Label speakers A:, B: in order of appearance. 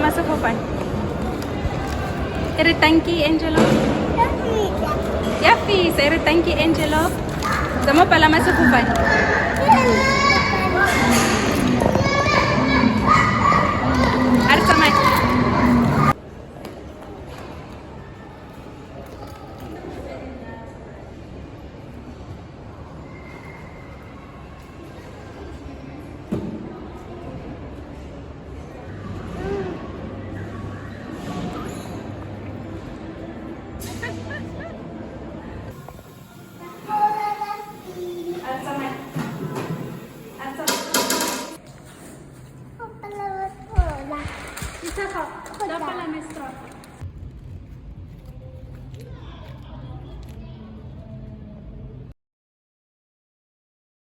A: masuk Hopan. Tanki Angelo. Yapi, Tanki Angelo. Kamu pala masuk Hopan. Arsamai. Isa ka. Dapat lang may straw.